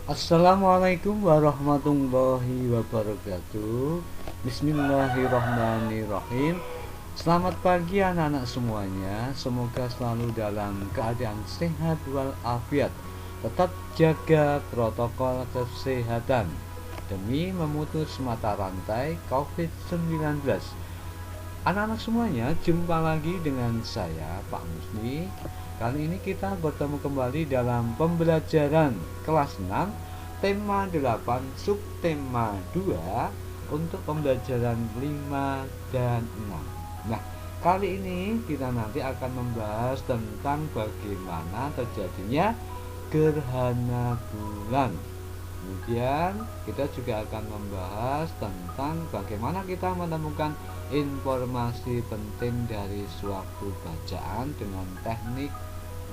Assalamualaikum warahmatullahi wabarakatuh. Bismillahirrahmanirrahim. Selamat pagi anak-anak semuanya. Semoga selalu dalam keadaan sehat walafiat. Tetap jaga protokol kesehatan demi memutus mata rantai COVID-19. Anak-anak semuanya, jumpa lagi dengan saya Pak Musni. Kali ini kita bertemu kembali dalam pembelajaran kelas 6, tema 8, subtema 2 untuk pembelajaran 5 dan 6. Nah, kali ini kita nanti akan membahas tentang bagaimana terjadinya gerhana bulan. Kemudian kita juga akan membahas tentang bagaimana kita menemukan informasi penting dari suatu bacaan dengan teknik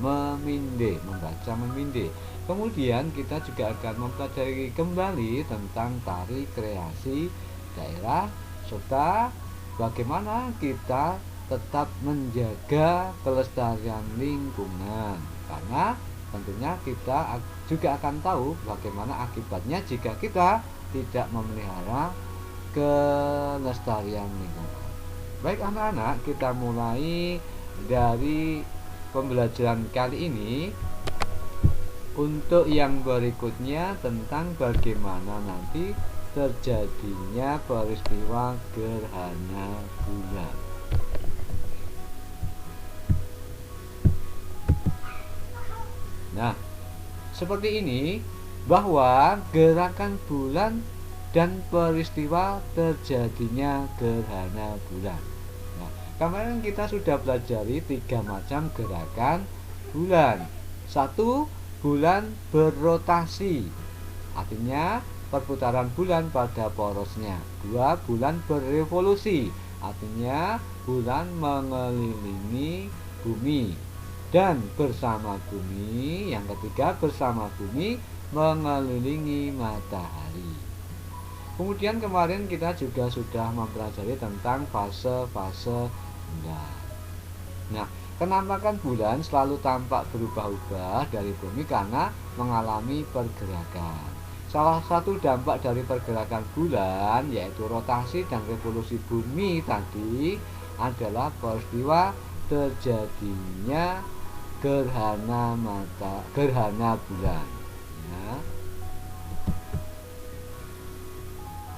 membaca memindai. Kemudian kita juga akan mempelajari kembali tentang tari kreasi daerah serta bagaimana kita tetap menjaga kelestarian lingkungan, karena tentunya kita juga akan tahu bagaimana akibatnya jika kita tidak memelihara kelestarian lingkungan. Baik anak-anak, kita mulai dari pembelajaran kali ini. Untuk yang berikutnya tentang bagaimana nanti terjadinya peristiwa gerhana bulan. Nah, seperti ini, bahwa gerakan bulan dan peristiwa terjadinya gerhana bulan. Nah, kemarin kita sudah pelajari 3 macam gerakan bulan. 1. Bulan berrotasi, artinya perputaran bulan pada porosnya. 2. Bulan berevolusi, artinya bulan mengelilingi bumi dan bersama bumi. Yang ketiga, bersama bumi mengelilingi matahari. Kemudian kemarin kita juga sudah mempelajari tentang fase-fase bulan. Nah, penampakan bulan selalu tampak berubah-ubah dari bumi karena mengalami pergerakan. Salah satu dampak dari pergerakan bulan yaitu rotasi dan revolusi bumi tadi adalah peristiwa terjadinya gerhana bulan. Ya.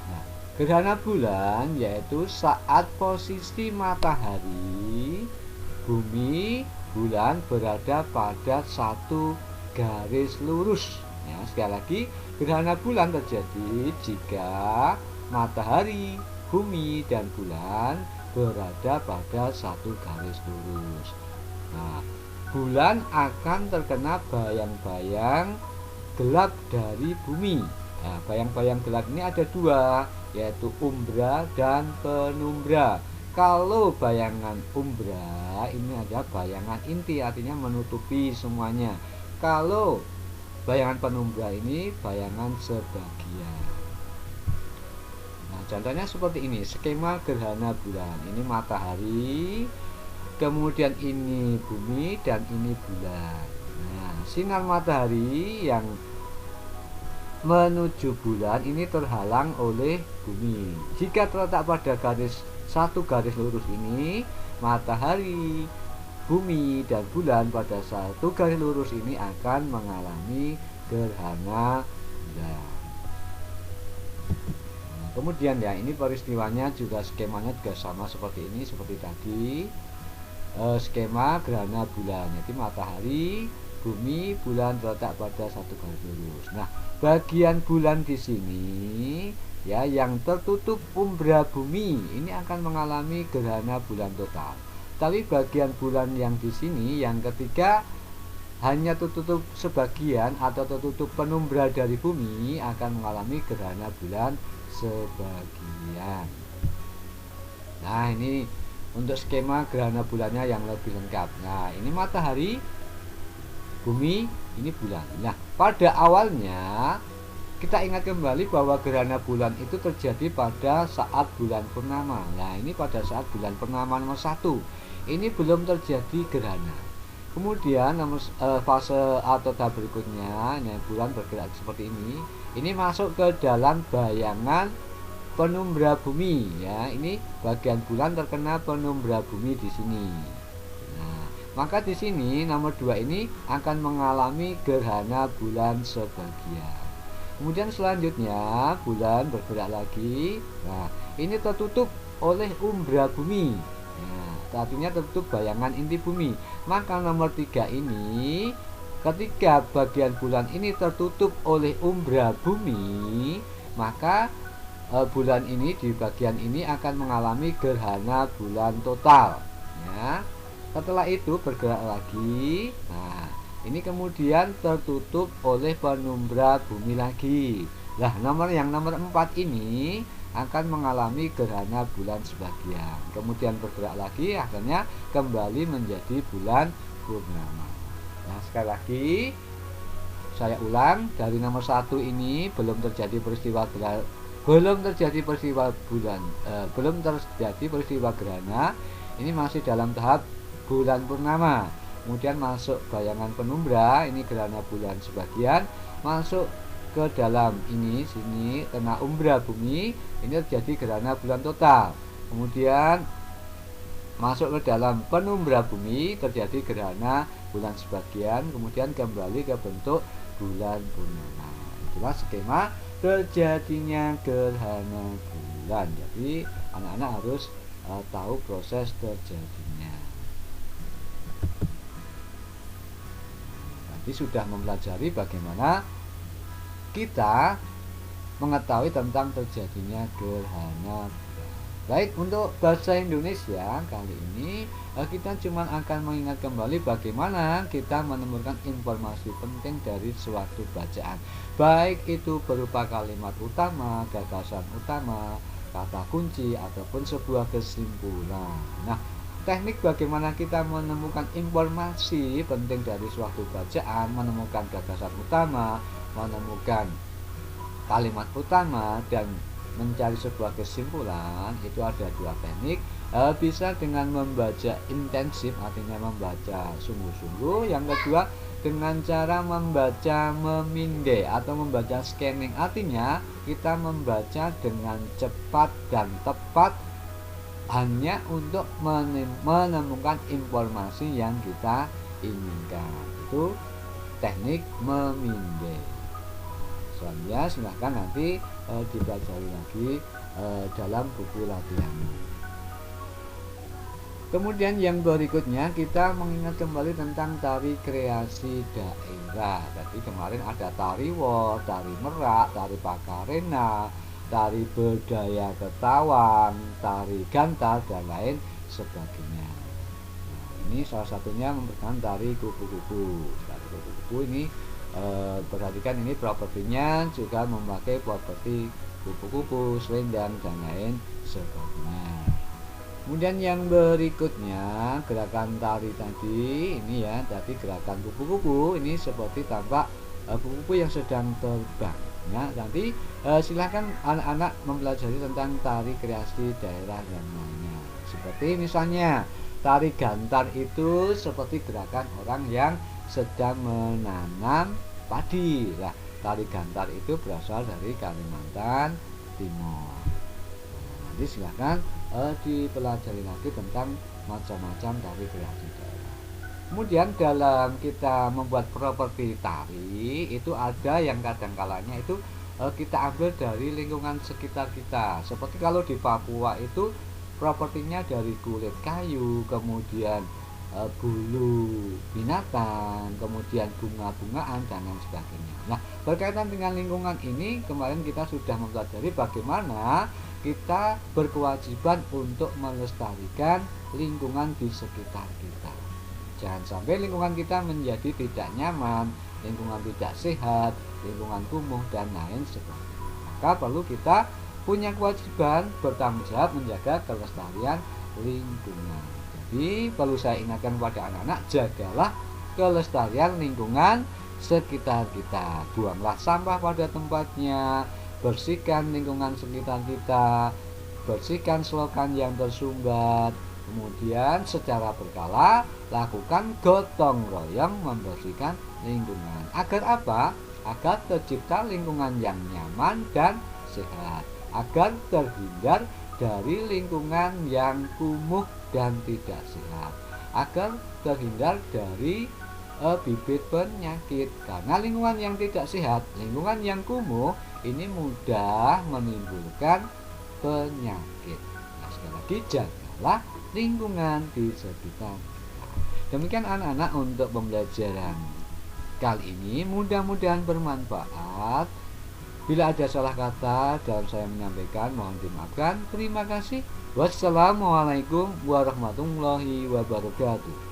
Nah, gerhana bulan yaitu saat posisi matahari, bumi, bulan berada pada satu garis lurus. Ya, sekali lagi, gerhana bulan terjadi jika matahari, bumi, dan bulan berada pada satu garis lurus. Nah, bulan akan terkena bayang-bayang gelap dari bumi. Nah, bayang-bayang gelap ini ada 2, yaitu umbra dan penumbra. Kalau bayangan umbra ini ada bayangan inti, artinya menutupi semuanya. Kalau bayangan penumbra ini bayangan sebagian. Nah, contohnya seperti ini, skema gerhana bulan. Ini matahari, kemudian ini bumi, dan ini bulan. Nah, sinar matahari yang menuju bulan ini terhalang oleh bumi. Jika terletak pada satu garis lurus ini, matahari, bumi, dan bulan pada satu garis lurus ini akan mengalami gerhana bulan. Nah, kemudian ya, ini peristiwanya juga skemanya juga sama seperti ini, seperti tadi. Skema gerhana bulan, yaitu matahari, bumi, bulan terletak pada satu garis lurus. Nah, bagian bulan di sini ya yang tertutup umbra bumi ini akan mengalami gerhana bulan total. Tapi bagian bulan yang di sini yang ketiga hanya tertutup sebagian atau tertutup penumbra dari bumi akan mengalami gerhana bulan sebagian. Nah, ini untuk skema gerhana bulannya yang lebih lengkap. Nah, ini matahari, bumi, ini bulan. Nah, pada awalnya kita ingat kembali bahwa gerhana bulan itu terjadi pada saat bulan purnama. Nah, ini pada saat bulan purnama nomor 1. Ini belum terjadi gerhana. Kemudian fase atau tahap berikutnya, nah, bulan bergerak seperti ini. Ini masuk ke dalam bayangan penumbra bumi ya. Ini bagian bulan terkena penumbra bumi di sini. Nah, maka di sini nomor 2 ini akan mengalami gerhana bulan sebagian. Kemudian selanjutnya bulan bergerak lagi. Nah, ini tertutup oleh umbra bumi. Nah, artinya tertutup bayangan inti bumi. Maka nomor 3 ini, ketika bagian bulan ini tertutup oleh umbra bumi, maka bulan ini di bagian ini akan mengalami gerhana bulan total ya. Setelah itu bergerak lagi. Nah, ini kemudian tertutup oleh penumbra bumi lagi. Nah, nomor 4 ini akan mengalami gerhana bulan sebagian. Kemudian bergerak lagi, akhirnya kembali menjadi bulan purnama. Nah, sekali lagi saya ulang, dari nomor 1 ini belum terjadi peristiwa gerhana. Ini masih dalam tahap bulan purnama. Kemudian masuk bayangan penumbra, ini gerhana bulan sebagian, masuk ke dalam ini sini kena umbra bumi, ini terjadi gerhana bulan total. Kemudian masuk ke dalam penumbra bumi, terjadi gerhana bulan sebagian, kemudian kembali ke bentuk bulan purnama. Itulah skema terjadinya gerhana bulan. Jadi anak-anak harus tahu proses terjadinya. Tadi sudah mempelajari bagaimana kita mengetahui tentang terjadinya gerhana bulan. Baik, untuk bahasa Indonesia kali ini kita cuma akan mengingat kembali bagaimana kita menemukan informasi penting dari suatu bacaan, baik itu berupa kalimat utama, gagasan utama, kata kunci, ataupun sebuah kesimpulan. Nah, teknik bagaimana kita menemukan informasi penting dari suatu bacaan, menemukan gagasan utama, menemukan kalimat utama, dan mencari sebuah kesimpulan, itu ada 2 teknik. Bisa dengan membaca intensif, artinya membaca sungguh-sungguh. Yang kedua dengan cara membaca memindai atau membaca scanning, artinya kita membaca dengan cepat dan tepat hanya untuk menemukan informasi yang kita inginkan. Itu teknik memindai. Soalnya silahkan nanti dipelajari lagi dalam buku latihan. Kemudian yang berikutnya kita mengingat kembali tentang tari kreasi daerah. Jadi kemarin ada tari wol, tari merak, tari pakarena, tari berdaya ketawang, tari gantar, dan lain sebagainya. Nah, ini salah satunya merupakan tari kupu-kupu. Tari kupu-kupu ini perhatikan ini propertinya juga memakai properti kupu-kupu, selendang, dan lain sebagainya. Kemudian yang berikutnya gerakan tari tadi ini ya, tadi gerakan kupu-kupu ini seperti tampak kupu-kupu yang sedang terbang. Nah, nanti silahkan anak-anak mempelajari tentang tari kreasi daerah yang lainnya. Seperti misalnya tari gantar itu seperti gerakan orang yang sedang menanam padi. Lah, tari gantar itu berasal dari Kalimantan Timur. Nanti silahkan dipelajari lagi tentang macam-macam tari kreasi daerah. Kemudian dalam kita membuat properti tari itu ada yang kadang-kalanya itu kita ambil dari lingkungan sekitar kita. Seperti kalau di Papua itu propertinya dari kulit kayu, kemudian bulu binatang, kemudian bunga-bungaan, dan lain sebagainya. Nah, berkaitan dengan lingkungan ini, kemarin kita sudah mempelajari bagaimana kita berkewajiban untuk melestarikan lingkungan di sekitar kita. Jangan sampai lingkungan kita menjadi tidak nyaman, lingkungan tidak sehat, lingkungan kumuh, dan lain sebagainya. Maka perlu kita punya kewajiban bertanggung jawab menjaga kelestarian lingkungan. Jadi perlu saya ingatkan kepada anak-anak, jagalah kelestarian lingkungan sekitar kita. Buanglah sampah pada tempatnya, bersihkan lingkungan sekitar kita, bersihkan selokan yang tersumbat, Kemudian secara berkala lakukan gotong royong membersihkan lingkungan. Agar apa? Agar tercipta lingkungan yang nyaman dan sehat. Agar terhindar dari lingkungan yang kumuh dan tidak sehat. Agar terhindar dari bibit penyakit. Karena lingkungan yang tidak sehat, lingkungan yang kumuh ini mudah menimbulkan penyakit. Nah, sekali lagi jagalah lingkungan di sekitar kita. Demikian anak-anak untuk pembelajaran kali ini, mudah-mudahan bermanfaat. Bila ada salah kata dalam saya menyampaikan, mohon dimaafkan. Terima kasih. Wassalamualaikum warahmatullahi wabarakatuh.